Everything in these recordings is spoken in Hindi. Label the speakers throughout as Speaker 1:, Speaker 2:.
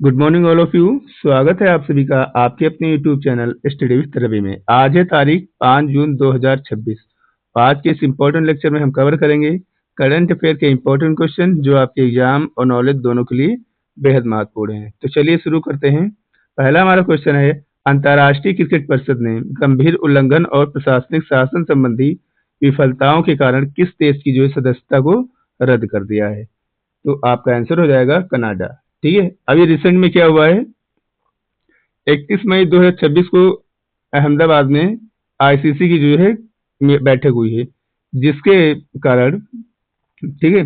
Speaker 1: Good morning all of you. स्वागत है आप सभी का आपके अपने YouTube channel study with Ravi में। आज है तारीख 5 जून 2026। आज के इस इम्पोर्टेंट लेक्चर में हम कवर करेंगे करंट अफेयर के इम्पोर्टेंट क्वेश्चन जो आपके एग्जाम और नॉलेज दोनों के लिए बेहद महत्वपूर्ण हैं। तो चलिए शुरू करते हैं। पहला हमारा क्वेश्चन है, अंतर्राष्ट्रीय क्रिकेट परिषद ने गंभीर उल्लंघन और प्रशासनिक शासन संबंधी विफलताओं के कारण किस देश की जो है सदस्यता को रद्द कर दिया है? तो आपका आंसर हो जाएगा कनाडा। ठीक है, अभी रिसेंट में क्या हुआ है, 31 मई 2026 को अहमदाबाद में आईसीसी की जो है बैठक हुई है, जिसके कारण ठीक है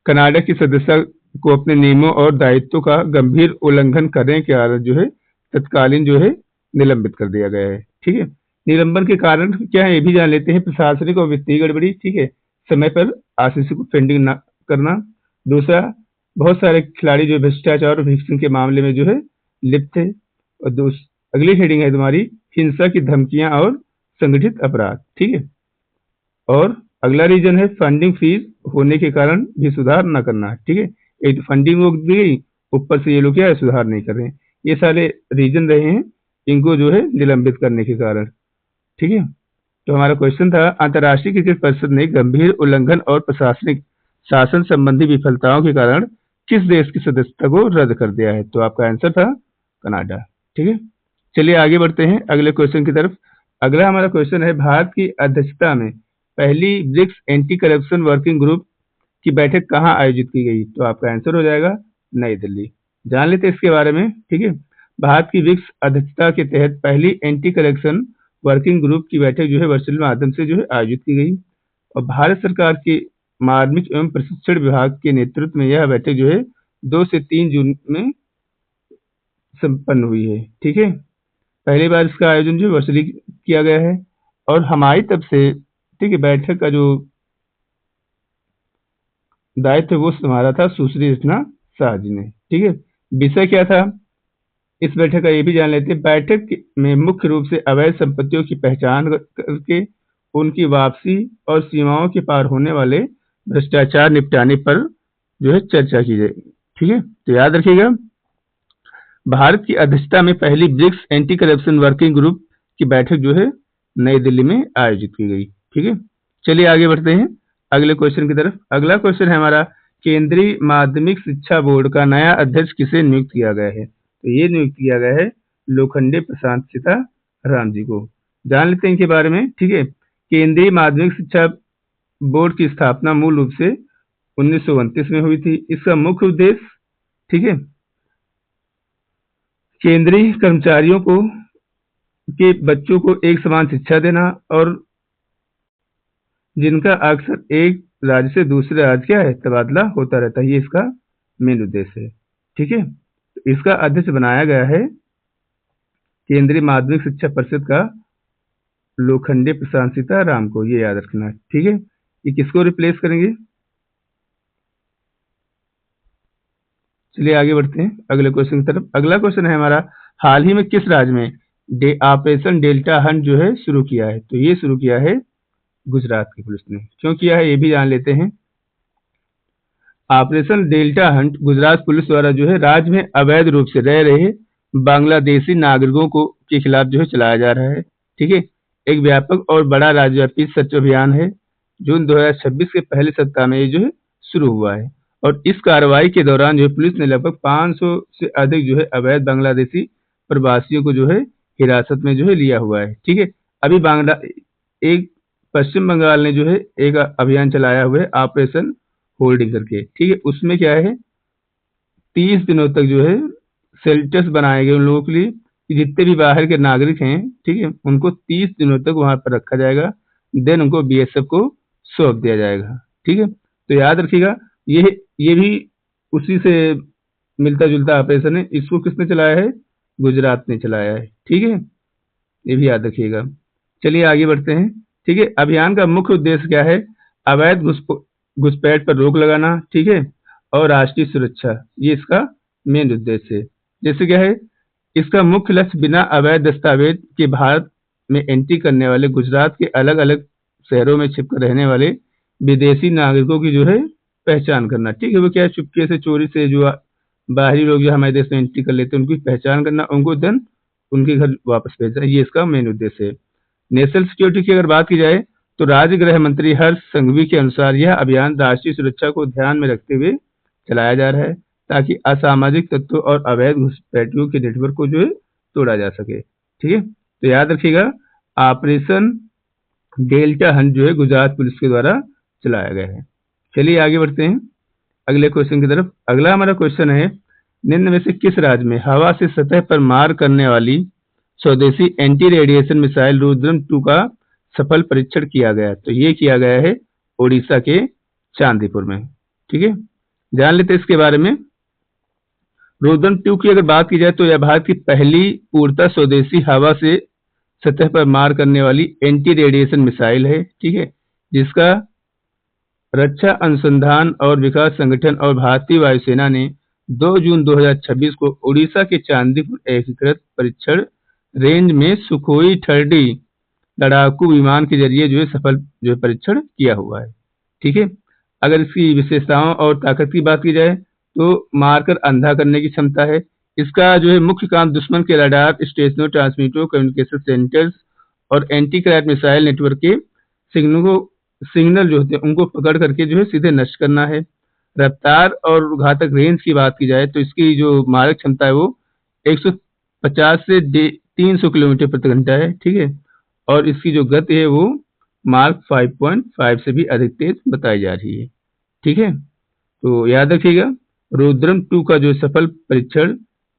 Speaker 1: कनाडा की सदस्यता को अपने नियमों और दायित्वों का गंभीर उल्लंघन करने के कारण जो है तत्कालीन जो है निलंबित कर दिया गया है। ठीक है, निलंबन के कारण क्या है ये भी जान लेते हैं। प्रशासनिक और वित्तीय गड़बड़ी, ठीक है, समय पर आईसीसी को फंडिंग न करना। दूसरा, बहुत सारे खिलाड़ी जो भ्रष्टाचार और फिक्सिंग के मामले में जो है लिप्त थे। और अगली हेडिंग है तुम्हारी, हिंसा की धमकियां और संगठित अपराध। ठीक है, और अगला रीजन है फंडिंग फीस होने के कारण भी सुधार न करना। ठीक है, एक फंडिंग रोक दी गई, ऊपर से ये लोग क्या है सुधार नहीं कर रहे हैं। ये सारे रीजन रहे हैं इनको जो है निलंबित करने के कारण। ठीक है, तो हमारा क्वेश्चन था, अंतर्राष्ट्रीय क्रिकेट परिषद ने गंभीर उल्लंघन और प्रशासनिक शासन संबंधी विफलताओं के कारण किस देश की सदस्यता को रद्द कर दिया है? तो आपका आंसर था कनाडा। ठीक है, चलिए आगे बढ़ते हैं अगले क्वेश्चन की तरफ। अगला हमारा क्वेश्चन है, भारत की अध्यक्षता में पहली BRICS anti corruption working group की बैठक कहाँ आयोजित की गई? तो आपका आंसर हो जाएगा नई दिल्ली। जान लेते हैं इसके बारे में। ठीक है, भारत की ब्रिक्स अध्यक्षता के तहत पहली एंटी करप्शन वर्किंग ग्रुप की बैठक जो है वर्चुअल माध्यम से जो है आयोजित की गई, और भारत सरकार के माध्यमिक एवं प्रशिक्षण विभाग के नेतृत्व में यह बैठक जो है 2 से 3 जून में संपन्न हुई है। ठीक है, पहली बार इसका आयोजन जो वर्चुअली किया गया है, और हमारी तरफ से ठीक है बैठक का जो दायित्व वो संभाला था सुश्री रचना शाह जी ने। ठीक है, विषय क्या था इस बैठक का ये भी जान लेते हैं। बैठक में मुख्य रूप से अवैध संपत्तियों की पहचान करके उनकी वापसी और सीमाओं के पार होने वाले भ्रष्टाचार निपटाने पर जो है चर्चा की जाए। ठीक है, तो याद रखिएगा, भारत की अध्यक्षता में पहली BRICS anti corruption working group की बैठक जो है नई दिल्ली में आयोजित की गई। ठीक है, चलिए आगे बढ़ते हैं अगले क्वेश्चन की तरफ। अगला क्वेश्चन है हमारा, केंद्रीय माध्यमिक शिक्षा बोर्ड का नया अध्यक्ष किसे नियुक्त किया गया है? तो ये नियुक्त किया गया है लोखंडे प्रशांत सीताराम जी को। जान लेते हैं इनके बारे में। ठीक है, केंद्रीय माध्यमिक शिक्षा बोर्ड की स्थापना मूल रूप से 1929 में हुई थी। इसका मुख्य उद्देश्य, ठीक है, केंद्रीय कर्मचारियों को के बच्चों को एक समान शिक्षा देना, और जिनका अक्सर एक राज्य से दूसरे राज्य क्या है तबादला होता रहता है, ये इसका मेन उद्देश्य है। ठीक है, तो इसका अध्यक्ष बनाया गया है केंद्रीय माध्यमिक शिक्षा परिषद का लोखंडे प्रशांत सीताराम को, ये याद रखना है। ठीक है, ये किसको रिप्लेस करेंगे? चलिए आगे बढ़ते हैं अगले क्वेश्चन की तरफ। अगला क्वेश्चन है हमारा, हाल ही में किस राज्य में ऑपरेशन डेल्टा हंट जो है शुरू किया है? तो ये शुरू किया है गुजरात की पुलिस ने। क्यों किया है ये भी जान लेते हैं। Operation delta Hunt Gujarat police द्वारा जो है राज्य में अवैध रूप से रह रहे बांग्लादेशी नागरिकों को के खिलाफ जो है चलाया जा रहा है। ठीक है, एक व्यापक और बड़ा राज्यव्यापी सर्च अभियान है। जून 2026 के पहले सप्ताह में ये जो है शुरू हुआ है, और इस कार्रवाई के दौरान जो है पुलिस ने लगभग 500 से अधिक जो है अवैध बांग्लादेशी प्रवासियों को जो है हिरासत में जो है लिया हुआ है। ठीक है, अभी एक पश्चिम बंगाल ने जो है एक अभियान चलाया हुआ है ऑपरेशन होल्डिंग करके। ठीक है, उसमें क्या है 30 दिनों तक जो है शेल्टर्स बनाए गए उन लोगों के लिए कि जितने भी बाहर के नागरिक हैं, ठीक है, उनको 30 दिनों तक वहां पर रखा जाएगा, देन उनको बीएसएफ को सौंप दिया जाएगा। ठीक है, तो याद रखिएगा ये भी उसी से मिलता जुलता ऑपरेशन है। इसको किसने चलाया है? गुजरात ने चलाया है। ठीक है, ये भी याद रखिएगा। चलिए आगे बढ़ते हैं। ठीक है, अभियान का मुख्य उद्देश्य क्या है? अवैध घुसपैठ पर रोक लगाना, ठीक है, और राष्ट्रीय सुरक्षा, ये इसका मेन उद्देश्य है। जैसे क्या है, इसका मुख्य लक्ष्य बिना अवैध दस्तावेज के भारत में एंट्री करने वाले गुजरात के अलग अलग शहरों में छिपकर रहने वाले विदेशी नागरिकों की जो है पहचान करना। ठीक है, वो क्या है चुपके से चोरी से जो बाहरी लोग जो हमारे देश में एंट्री कर लेते हैं उनकी पहचान करना, उनको देन उनके घर वापस भेजना, ये इसका मेन उद्देश्य है। नेशनल सिक्योरिटी की अगर बात की जाए तो राज्य गृह मंत्री हर्ष संघवी के अनुसार यह अभियान राष्ट्रीय सुरक्षा को ध्यान में रखते हुए चलाया जा रहा है ताकि असामाजिक तत्वों और अवैध घुसपैठियों के नेटवर्क को जो है तोड़ा जा सके। ठीक है, तो याद रखिएगा ऑपरेशन डेल्टा हंट जो है गुजरात पुलिस के द्वारा चलाया गया है। चलिए आगे बढ़ते हैं अगले क्वेश्चन की तरफ। अगला हमारा क्वेश्चन है, निम्न में से किस राज्य में हवा से सतह पर मार करने वाली स्वदेशी एंटी रेडिएशन मिसाइल रुद्रम 2 का सफल परीक्षण किया गया? तो ये किया गया है ओडिशा के चांदीपुर में। ठीक है, जान लेते हैं इसके बारे में। रुद्रम 2 की अगर बात की जाए तो यह भारत की पहली पूर्णतः स्वदेशी हवा से सतह पर मार करने वाली एंटी रेडिएशन मिसाइल है। ठीक है, जिसका रक्षा अनुसंधान और विकास संगठन और भारतीय वायुसेना ने 2 जून 2026 को ओडिशा के चांदीपुर एकीकृत परीक्षण रेंज में सुखोई 30 लड़ाकू विमान के जरिए जो है सफल जो है परीक्षण किया हुआ है। ठीक है, अगर इसकी विशेषताओं और ताकत की बात की जाए तो मारकर अंधा करने की क्षमता है। इसका जो है मुख्य काम दुश्मन के रडार, स्टेशनों, ट्रांसमीटरों, कम्युनिकेशन सेंटर्स और एंटी क्रैट मिसाइल नेटवर्क के सिग्नल जो होते हैं उनको पकड़ करके जो है सीधे नष्ट करना है। रफ्तार और घातक रेंज की बात की जाए तो इसकी जो मारक क्षमता है वो 150 से 300 किलोमीटर प्रति घंटा है। ठीक है, और इसकी जो गति है वो मार्क 5.5 से भी अधिक तेज बताई जा रही है। ठीक है, तो याद रखिएगा रुद्रम 2 का जो सफल परीक्षण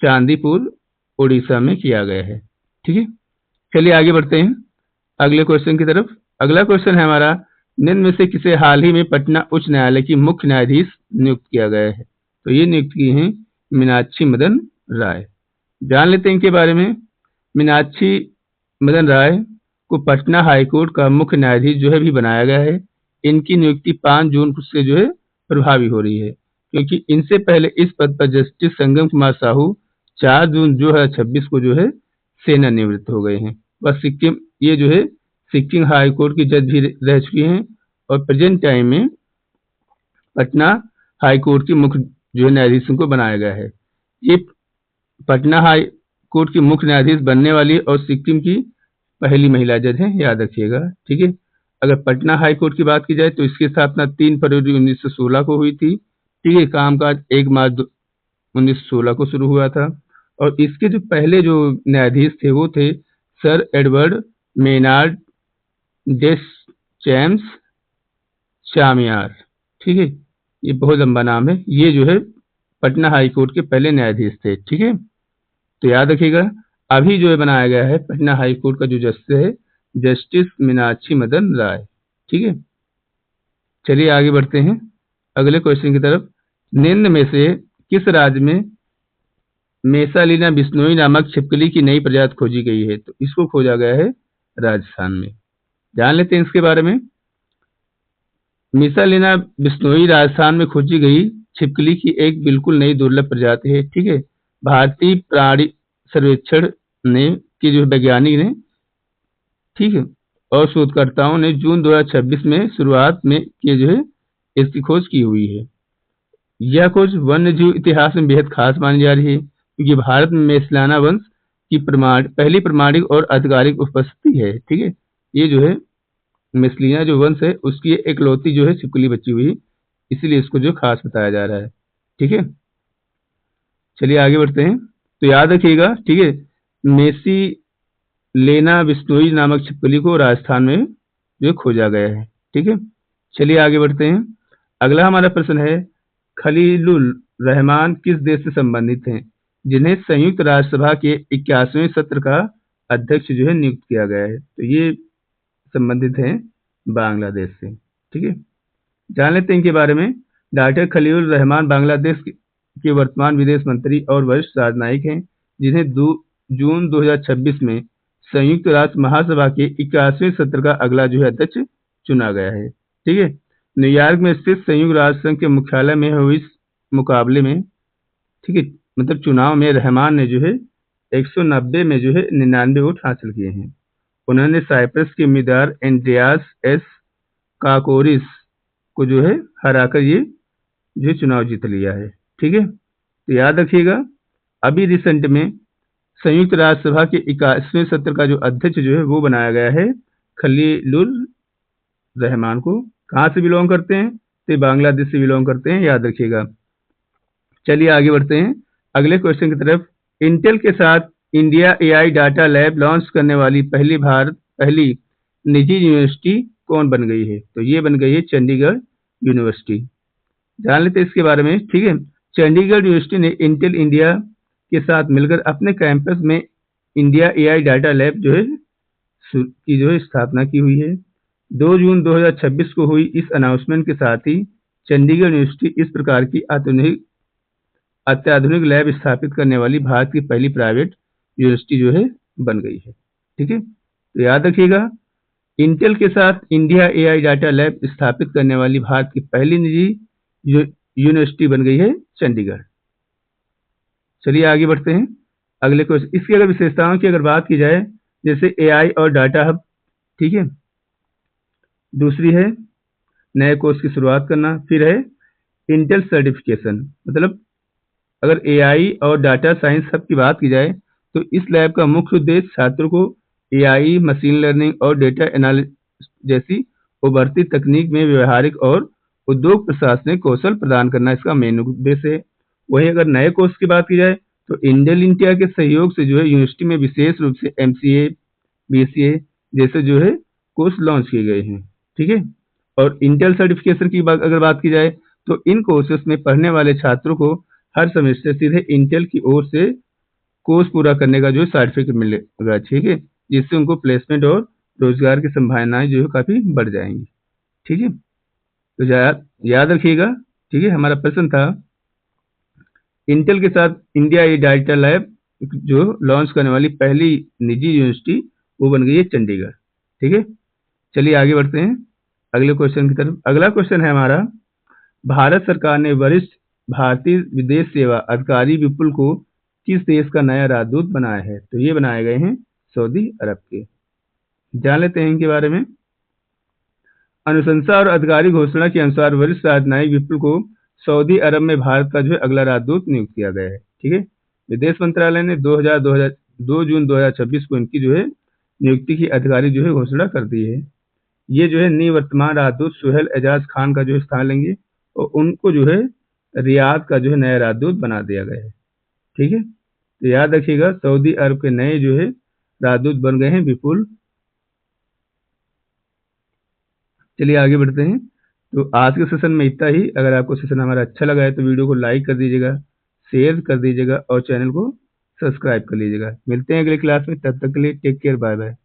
Speaker 1: चांदीपुर ओडिशा में किया गया है। ठीक है, चलिए आगे बढ़ते हैं अगले क्वेश्चन की तरफ। अगला क्वेश्चन है हमारा, निम्न में से किसे हाल ही में पटना उच्च न्यायालय की मुख्य न्यायाधीश नियुक्त किया गया है? तो ये नियुक्त की हैं मीनाक्षी मदन राय। जान लेते हैं इनके बारे में। मीनाक्षी मदन राय को पटना हाईकोर्ट का मुख्य न्यायाधीश जो है भी बनाया गया है। इनकी नियुक्ति 5 जून से जो है प्रभावी हो रही है, क्योंकि इनसे पहले इस पद पर जस्टिस संगम कुमार साहू 4 जून 2026 को जो है सेवानिवृत्त हो गए हैं। वह सिक्किम ये जो है सिक्किम हाई कोर्ट की जज भी रह चुकी हैं और प्रेजेंट टाइम में पटना हाई कोर्ट की मुख्य जो है न्यायाधीशों को बनाया गया है। ये पटना हाई कोर्ट की मुख्य न्यायाधीश बनने वाली और सिक्किम की पहली महिला जज है, याद रखिएगा। ठीक है, अगर पटना हाई कोर्ट की बात की जाए तो इसकी स्थापना 3 फरवरी 1916 को हुई थी। ठीक है, कामकाज 1 मार्च 1916 को शुरू हुआ था और इसके जो पहले जो न्यायाधीश थे वो थे सर एडवर्ड मेनार्ड डेस चामियार। ठीक है, ये बहुत लंबा नाम है। ये जो है पटना हाई कोर्ट के पहले न्यायाधीश थे। ठीक है, तो याद रखिएगा अभी जो है बनाया गया है पटना हाई कोर्ट का जो जस्टिस है जस्टिस मीनाक्षी मदन राय। ठीक है, चलिए आगे बढ़ते हैं अगले क्वेश्चन की तरफ। निम्न में से किस राज्य में मेसालिना बिश्नोई नामक छिपकली की नई प्रजाति खोजी गई है? तो इसको खोजा गया है राजस्थान में। जान लेते हैं इसके बारे में। मेसालिना बिश्नोई राजस्थान में खोजी गई छिपकली की एक बिल्कुल नई दुर्लभ प्रजाति है। ठीक है, भारतीय प्राणी सर्वेक्षण ने के जो वैज्ञानिक ने ठीक है और शोधकर्ताओं ने जून 2026 में शुरुआत में ये जो है इसकी खोज की हुई है। यह खोज वन्य जीव इतिहास में बेहद खास मानी जा रही है, क्योंकि भारत में मेसलाना वंश की पहली प्रमाणिक और आधिकारिक उपस्थिति है। ठीक है, ये जो है मेसलिना जो वंश है उसकी एकलौती जो है छिपकली बची हुई, इसीलिए इसको जो खास बताया जा रहा है। ठीक है, चलिए आगे बढ़ते हैं। तो याद रखिएगा, ठीक है, मेसी लेना बिश्नोई नामक छिपकली को राजस्थान में जो खोजा गया है। ठीक है, चलिए आगे बढ़ते हैं। अगला हमारा प्रश्न है, खलीलुल रहमान किस देश से संबंधित हैं जिन्हें संयुक्त राज्यसभा के 81वें सत्र का अध्यक्ष जो है नियुक्त किया गया है? तो ये संबंधित हैं बांग्लादेश से। ठीक है, जान लेते हैं इनके बारे में। डॉक्टर खलीलुर रहमान बांग्लादेश के वर्तमान विदेश मंत्री और वरिष्ठ राजनयिक हैं, जिन्हें जून 2026 में संयुक्त राष्ट्र महासभा के 81वें सत्र का अगला जो है अध्यक्ष चुना गया है। ठीक है, न्यूयॉर्क में स्थित संयुक्त राष्ट्र संघ के मुख्यालय में हुई इस मुकाबले में ठीक है मतलब चुनाव में रहमान ने जो है 190 में जो है 99 वोट हासिल किए हैं। उन्होंने साइप्रस के उम्मीदवार एंड्रियास एस काकोरिस को जो है हराकर ये जो चुनाव जीत लिया है। ठीक है, तो याद रखिएगा, अभी रिसेंट में संयुक्त राष्ट्र सभा के 81वें सत्र का जो अध्यक्ष जो है वो बनाया गया है खलीलुर रहमान को। कहाँ से बिलोंग करते हैं? तो बांग्लादेश से बिलोंग करते हैं, याद रखिएगा। चलिए आगे बढ़ते हैं अगले क्वेश्चन की तरफ। इंटेल के साथ India AI data lab launch करने वाली पहली निजी यूनिवर्सिटी कौन बन गई है? तो ये बन गई है चंडीगढ़ यूनिवर्सिटी। जान लेते हैं इसके बारे में, ठीक है। चंडीगढ़ यूनिवर्सिटी ने इंटेल इंडिया के साथ मिलकर अपने कैंपस में इंडिया एआई डाटा लैब जो है की जो है स्थापना की हुई है। 2 जून 2026 को हुई इस अनाउंसमेंट के साथ ही चंडीगढ़ यूनिवर्सिटी इस प्रकार की अत्याधुनिक लैब स्थापित करने वाली भारत की पहली प्राइवेट यूनिवर्सिटी जो है बन गई है, ठीक है। तो याद रखिएगा, इंटेल के साथ इंडिया एआई डाटा लैब स्थापित करने वाली भारत की पहली निजी यूनिवर्सिटी बन गई है चंडीगढ़। चलिए आगे बढ़ते हैं अगले क्वेश्चन। इसकी अगर विशेषताओं की अगर बात की जाए, जैसे एआई और डाटा हब, ठीक है। दूसरी है नए कोर्स की शुरुआत करना। फिर है इंटेल सर्टिफिकेशन, मतलब अगर एआई और डाटा साइंस हब की बात की जाए तो इस लैब का मुख्य उद्देश्य छात्रों को एआई, मशीन लर्निंग और डेटा एनालिसिस जैसी उभरती तकनीक में व्यवहारिक और उद्योग प्रशासनिक कौशल प्रदान करना इसका मेन उद्देश्य है। वहीं अगर नए कोर्स की बात की जाए तो इंटेल इंडिया के सहयोग से जो है यूनिवर्सिटी में विशेष रूप से एमसीए, बीसीए जैसे जो है कोर्स लॉन्च किए गए हैं, ठीक है। और इंटेल सर्टिफिकेशन की अगर बात की जाए तो इन कोर्सेस में पढ़ने वाले छात्रों को हर सेमेस्टर सीधे इंटेल की ओर से कोर्स पूरा करने का जो सर्टिफिकेट मिलेगा, ठीक है, जिससे उनको प्लेसमेंट और रोजगार की संभावनाएं जो है काफी बढ़ जाएंगी, ठीक है। तो याद रखिएगा, ठीक है। हमारा प्रश्न था इंटेल के साथ इंडिया ई डाटा लैब जो लॉन्च करने वाली पहली निजी यूनिवर्सिटी वो बन गई है चंडीगढ़, ठीक है। चलिए आगे बढ़ते हैं अगले क्वेश्चन की तरफ। अगला क्वेश्चन है हमारा, भारत सरकार ने वरिष्ठ भारतीय विदेश सेवा अधिकारी विपुल को किस देश का नया राजदूत बनाया है? तो ये बनाए गए हैं सऊदी अरब के। जान लेते हैं इनके बारे में। अनुशंसा और अधिकारी घोषणा के अनुसार वरिष्ठ राजनयिक विपुल को सऊदी अरब में भारत का जो है अगला राजदूत नियुक्त किया गया है, ठीक है। विदेश मंत्रालय ने 2 जून 2026 को इनकी जो है नियुक्ति की अधिकारी जो है घोषणा कर दी है। ये जो है निवर्तमान राजदूत सुहेल एजाज खान का जो है स्थान लेंगे और उनको जो है रियाद का जो है नया राजदूत बना दिया गया है, ठीक है। तो याद रखिएगा, सऊदी अरब के नए जो है राजदूत बन गए हैं विपुल। चलिए आगे बढ़ते हैं। तो आज के सेशन में इतना ही। अगर आपको सेशन हमारा अच्छा लगा है तो वीडियो को लाइक कर दीजिएगा, शेयर कर दीजिएगा और चैनल को सब्सक्राइब कर लीजिएगा। मिलते हैं अगली क्लास में, तब तक के लिए टेक केयर, बाय बाय।